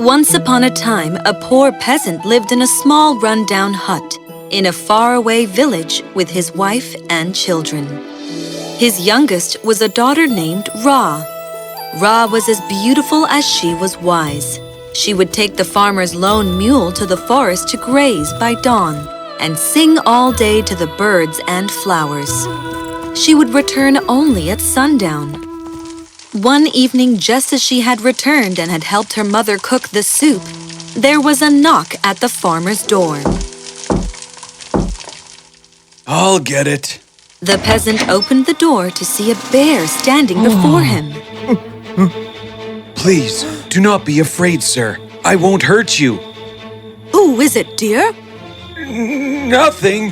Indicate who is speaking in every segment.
Speaker 1: Once upon a time, a poor peasant lived in a small run-down hut in a faraway village with his wife and children. His youngest was a daughter named Ra. Ra was as beautiful as she was wise. She would take the farmer's lone mule to the forest to graze by dawn and sing all day to the birds and flowers. She would return only at sundown. One evening, just as she had returned and had helped her mother cook the soup, there was a knock at the farmer's door.
Speaker 2: I'll get it.
Speaker 1: The peasant opened the door to see a bear standing before him.
Speaker 2: Please, do not be afraid, sir. I won't hurt you.
Speaker 1: Who is it, dear?
Speaker 2: Nothing.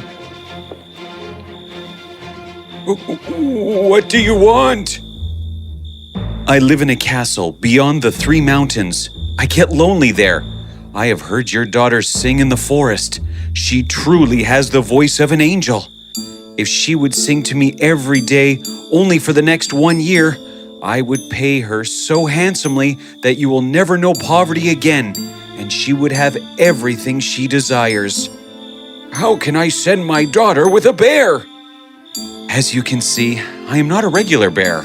Speaker 2: What do you want? I live in a castle beyond the 3 mountains. I get lonely there. I have heard your daughter sing in the forest. She truly has the voice of an angel. If she would sing to me every day, only for the next 1 year, I would pay her so handsomely that you will never know poverty again, and she would have everything she desires. How can I send my daughter with a bear? As you can see, I am not a regular bear.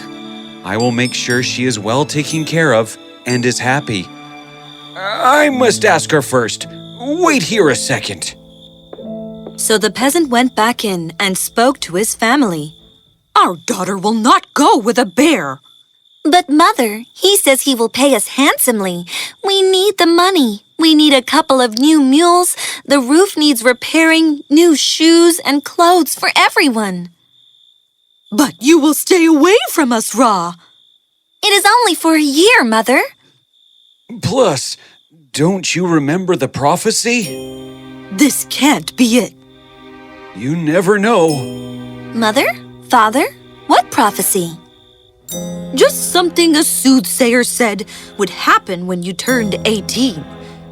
Speaker 2: I will make sure she is well taken care of and is happy. I must ask her first. Wait here a second.
Speaker 1: So the peasant went back in and spoke to his family. Our daughter will not go with a bear.
Speaker 3: But Mother, he says he will pay us handsomely. We need the money. We need a couple of new mules. The roof needs repairing, new shoes and clothes for everyone.
Speaker 1: But you will stay away from us, Ra.
Speaker 3: It is only for a year, Mother.
Speaker 2: Plus, don't you remember the prophecy?
Speaker 1: This can't be it.
Speaker 2: You never know.
Speaker 3: Mother? Father? What prophecy?
Speaker 1: Just something a soothsayer said would happen when you turned 18.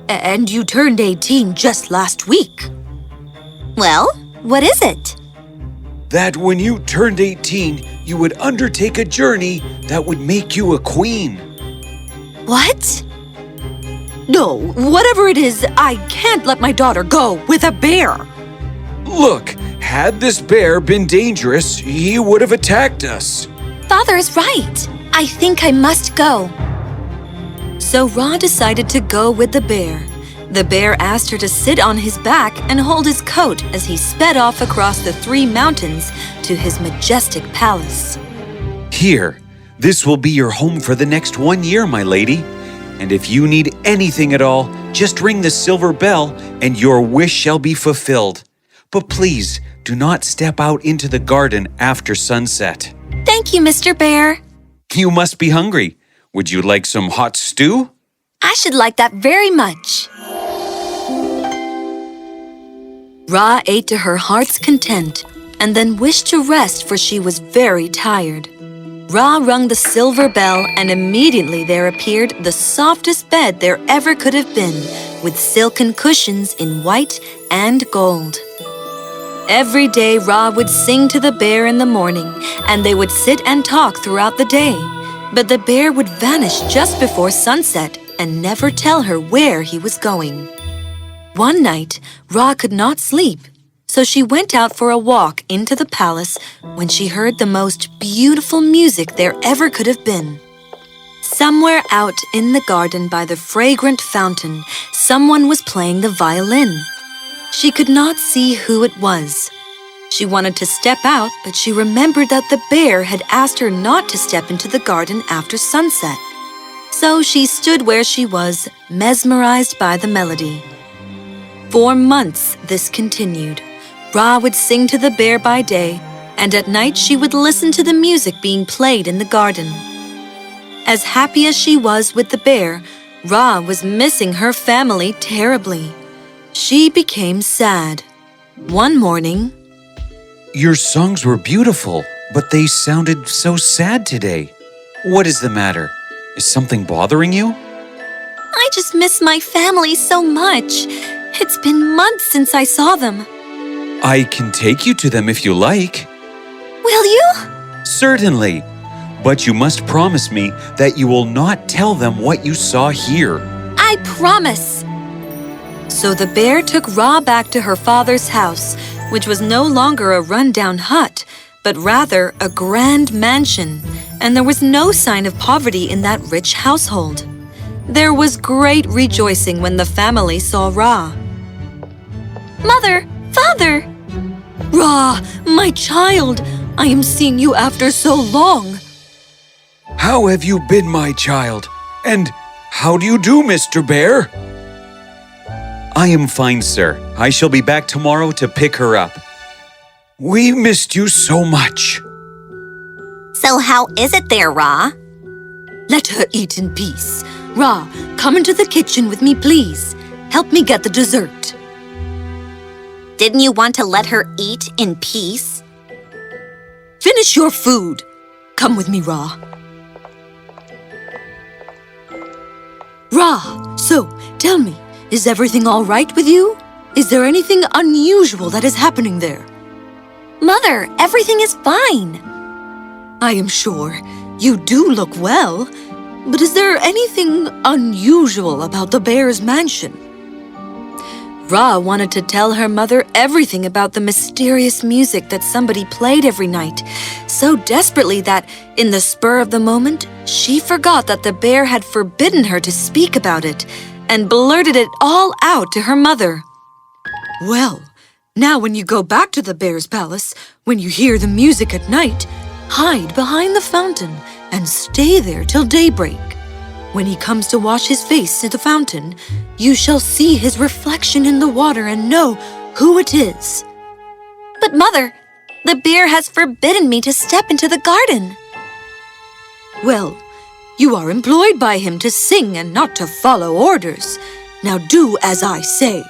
Speaker 1: And you turned 18 just last week.
Speaker 3: Well, what is it?
Speaker 2: That when you turned 18, you would undertake a journey that would make you a queen.
Speaker 3: What?
Speaker 1: No, whatever it is, I can't let my daughter go with a bear.
Speaker 2: Look, had this bear been dangerous, he would have attacked us.
Speaker 3: Father is right. I think I must go.
Speaker 1: So Ra decided to go with the bear. The bear asked her to sit on his back and hold his coat as he sped off across the 3 mountains to his majestic palace.
Speaker 2: Here, this will be your home for the next 1 year, my lady. And if you need anything at all, just ring the silver bell and your wish shall be fulfilled. But please, do not step out into the garden after sunset.
Speaker 3: Thank you, Mr. Bear.
Speaker 2: You must be hungry. Would you like some hot stew?
Speaker 3: I should like that very much.
Speaker 1: Ra ate to her heart's content and then wished to rest, for she was very tired. Ra rung the silver bell, and immediately there appeared the softest bed there ever could have been, with silken cushions in white and gold. Every day Ra would sing to the bear in the morning, and they would sit and talk throughout the day. But the bear would vanish just before sunset and never tell her where he was going. One night, Ra could not sleep, so she went out for a walk into the palace when she heard the most beautiful music there ever could have been. Somewhere out in the garden by the fragrant fountain, someone was playing the violin. She could not see who it was. She wanted to step out, but she remembered that the bear had asked her not to step into the garden after sunset. So she stood where she was, mesmerized by the melody. For months this continued. Ra would sing to the bear by day, and at night she would listen to the music being played in the garden. As happy as she was with the bear, Ra was missing her family terribly. She became sad. One morning,
Speaker 2: Your songs were beautiful, but they sounded so sad today. What is the matter? Is something bothering you?
Speaker 3: I just miss my family so much. It's been months since I saw them.
Speaker 2: I can take you to them if you like.
Speaker 3: Will you?
Speaker 2: Certainly. But you must promise me that you will not tell them what you saw here.
Speaker 3: I I promise.
Speaker 1: So the bear took Ra back to her father's house, which was no longer a rundown hut, but rather a grand mansion, and there was no sign of poverty in that rich household. There was great rejoicing when the family saw Ra.
Speaker 3: Mother, Father!
Speaker 1: Ra, my child, I am seeing you after so long.
Speaker 2: How have you been, my child? And how do you do, Mr. Bear? I am fine, sir. I shall be back tomorrow to pick her up. We missed you so much.
Speaker 3: So how is it there, Ra?
Speaker 1: Let her eat in peace. Ra, come into the kitchen with me, please. Help me get the dessert.
Speaker 3: Didn't you want to let her eat in peace?
Speaker 1: Finish your food. Come with me, Ra. Ra, so tell me, is everything all right with you? Is there anything unusual that is happening there?
Speaker 3: Mother, everything is fine.
Speaker 1: I am sure. You do look well. But is there anything unusual about the bear's mansion? Ra wanted to tell her mother everything about the mysterious music that somebody played every night, so desperately that, in the spur of the moment, she forgot that the bear had forbidden her to speak about it, and blurted it all out to her mother. Well, now when you go back to the bear's palace, when you hear the music at night, hide behind the fountain and stay there till daybreak. When he comes to wash his face at the fountain, you shall see his reflection in the water and know who it is.
Speaker 3: But Mother, the bear has forbidden me to step into the garden.
Speaker 1: Well, you are employed by him to sing and not to follow orders. Now do as I say.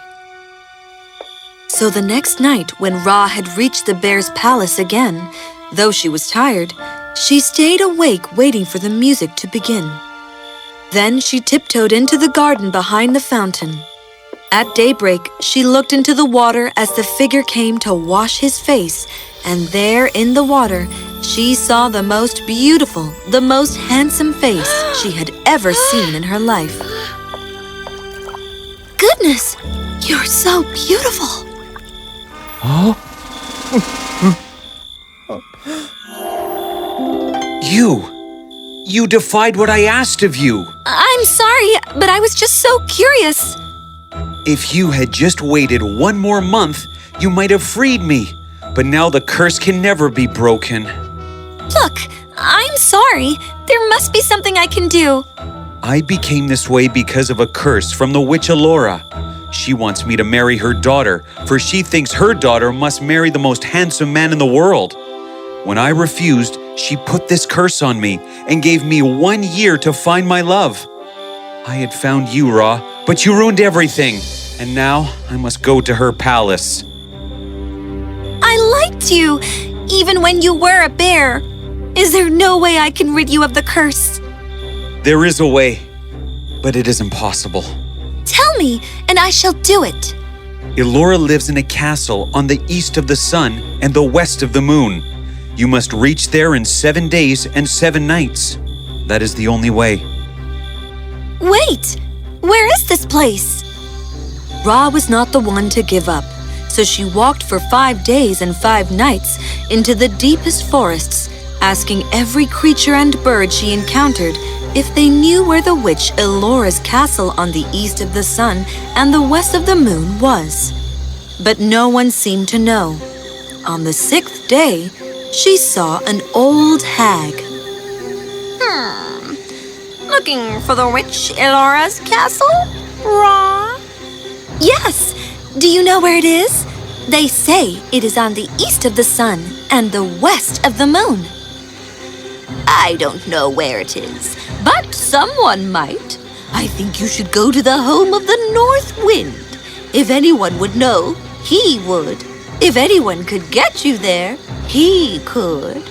Speaker 1: So the next night, when Ra had reached the bear's palace again, though she was tired, she stayed awake waiting for the music to begin. Then she tiptoed into the garden behind the fountain. At daybreak, she looked into the water as the figure came to wash his face, and there in the water, she saw the most beautiful, the most handsome face she had ever seen in her life.
Speaker 3: Goodness, you're so beautiful.
Speaker 2: Huh? You defied what I asked of you.
Speaker 3: I'm sorry, but I was just so curious.
Speaker 2: If you had just waited one more month, you might have freed me. But now the curse can never be broken.
Speaker 3: Look, I'm sorry. There must be something I can do.
Speaker 2: I became this way because of a curse from the witch Elora. She wants me to marry her daughter, for she thinks her daughter must marry the most handsome man in the world. When I refused, she put this curse on me and gave me 1 year to find my love. I had found you, Ra, but you ruined everything, and now I must go to her palace.
Speaker 3: I liked you, even when you were a bear. Is there no way I can rid you of the curse?
Speaker 2: There is a way, but it is impossible.
Speaker 3: Tell me, and I shall do it.
Speaker 2: Elora lives in a castle on the east of the sun and the west of the moon. You must reach there in 7 days and 7 nights. That is the only way.
Speaker 3: Wait, where is this place?
Speaker 1: Ra was not the one to give up, so she walked for 5 days and 5 nights into the deepest forests, asking every creature and bird she encountered if they knew where the witch Elora's castle on the east of the sun and the west of the moon was. But no one seemed to know. On the 6th day, she saw an old hag.
Speaker 3: Looking for the witch Elora's castle, Ra? Yes. Do you know where it is? They say it is on the east of the sun and the west of the moon. I don't know where it is, but someone might. I think you should go to the home of the North Wind. If anyone would know, he would. If anyone could get you there, he could.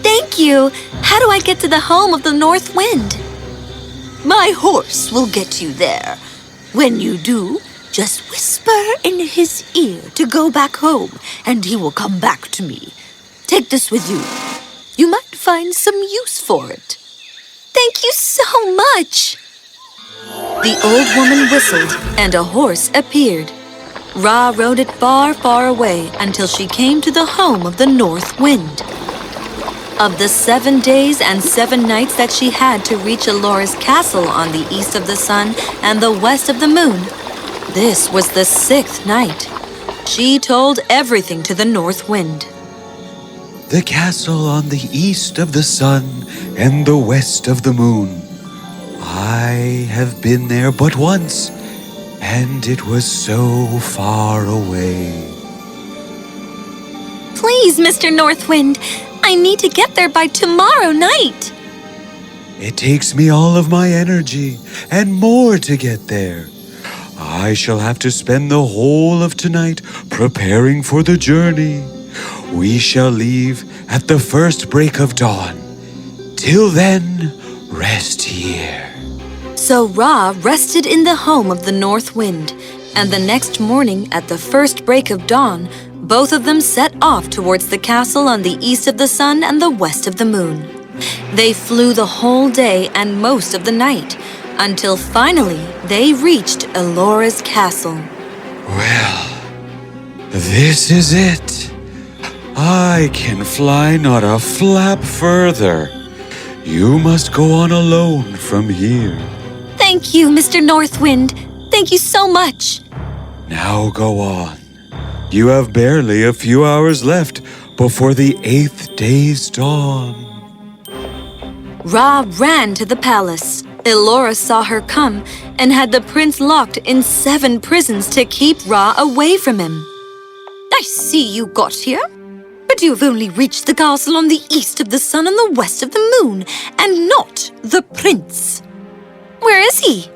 Speaker 3: Thank you. How do I get to the home of the North Wind? My horse will get you there. When you do, just whisper in his ear to go back home, and he will come back to me. Take this with you. You might find some use for it. Thank you so much.
Speaker 1: The old woman whistled, and a horse appeared. Ra rode it far, far away until she came to the home of the North Wind. Of the 7 days and 7 nights that she had to reach Elora's castle on the east of the sun and the west of the moon, this was the 6th night. She told everything to the North Wind.
Speaker 2: The castle on the east of the sun and the west of the moon. I have been there but once, and it was so far away.
Speaker 3: Please, Mr. North Wind, I need to get there by tomorrow night.
Speaker 2: It takes me all of my energy and more to get there. I shall have to spend the whole of tonight preparing for the journey. We shall leave at the first break of dawn. Till then, rest here.
Speaker 1: So Ra rested in the home of the North Wind, and the next morning at the first break of dawn, both of them set off towards the castle on the east of the sun and the west of the moon. They flew the whole day and most of the night, until finally they reached Elora's castle.
Speaker 2: Well, this is it. I can fly not a flap further. You must go on alone from here.
Speaker 3: Thank you, Mr. North Wind. Thank you so much.
Speaker 2: Now go on. You have barely a few hours left before the 8th day's dawn.
Speaker 1: Ra ran to the palace. Elora saw her come and had the prince locked in 7 prisons to keep Ra away from him. I see you got here, but you've only reached the castle on the east of the sun and the west of the moon, and not the prince.
Speaker 3: Where is he?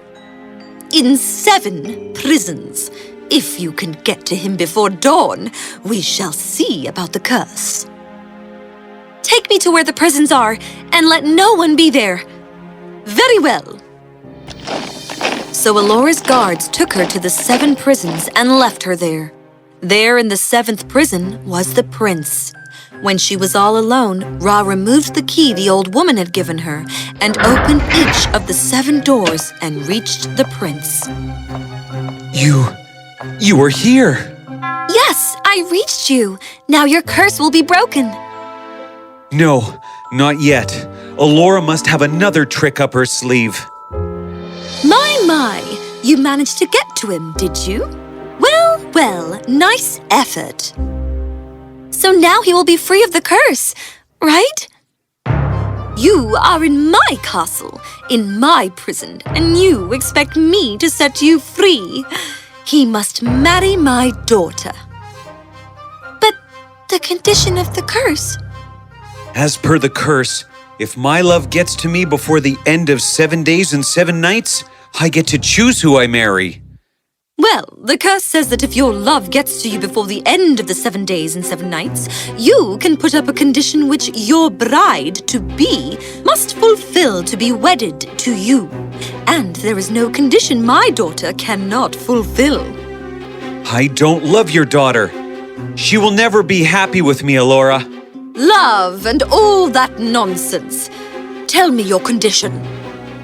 Speaker 1: In 7 prisons. If you can get to him before dawn, we shall see about the curse.
Speaker 3: Take me to where the prisons are, and let no one be there.
Speaker 1: Very well. So Elora's guards took her to the 7 prisons and left her there. There in the 7th prison was the prince. When she was all alone, Ra removed the key the old woman had given her and opened each of the 7 doors and reached the prince.
Speaker 2: You were here.
Speaker 3: Yes, I reached you. Now your curse will be broken.
Speaker 2: No, not yet. Elora must have another trick up her sleeve.
Speaker 1: My, you managed to get to him, did you? Well, nice effort.
Speaker 3: So now he will be free of the curse, right?
Speaker 1: You are in my castle, in my prison, and you expect me to set you free. He must marry my daughter.
Speaker 3: But the condition of the curse...
Speaker 2: As per the curse, if my love gets to me before the end of 7 days and 7 nights, I get to choose who I marry.
Speaker 1: Well, the curse says that if your love gets to you before the end of the 7 days and 7 nights, you can put up a condition which your bride-to-be must fulfill to be wedded to you. And there is no condition my daughter cannot fulfill.
Speaker 2: I don't love your daughter. She will never be happy with me, Elora.
Speaker 1: Love and all that nonsense. Tell me your condition.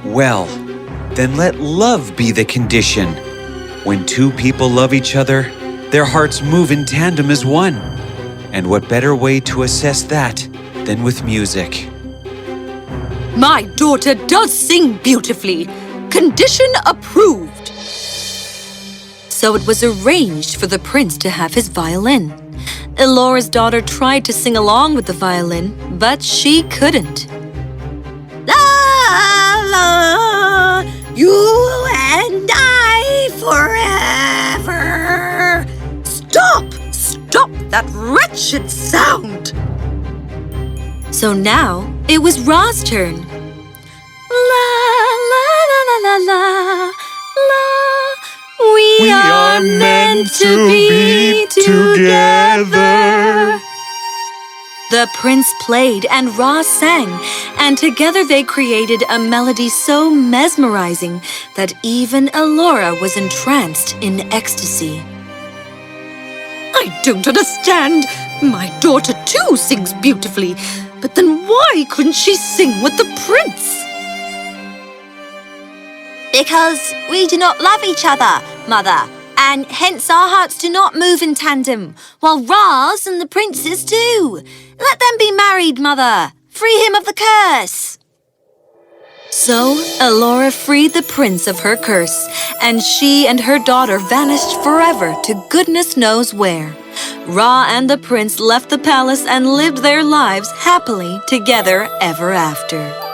Speaker 2: Well, then let love be the condition. When 2 people love each other, their hearts move in tandem as one. And what better way to assess that than with music?
Speaker 1: My daughter does sing beautifully. Condition approved. So it was arranged for the prince to have his violin. Elora's daughter tried to sing along with the violin, but she couldn't. La, la, you and I forever. Stop that wretched sound. So now it was Ra's turn. La, la, la, la, la, la, la. We are meant to be together. The prince played and Ra sang, and together they created a melody so mesmerizing that even Elora was entranced in ecstasy. I don't understand. My daughter too sings beautifully, but then why couldn't she sing with the prince?
Speaker 3: Because we do not love each other, Mother, and hence our hearts do not move in tandem, while Ra's and the prince's do. Let them be married, Mother. Free him of the curse.
Speaker 1: So, Elora freed the prince of her curse, and she and her daughter vanished forever to goodness knows where. Ra and the prince left the palace and lived their lives happily together ever after.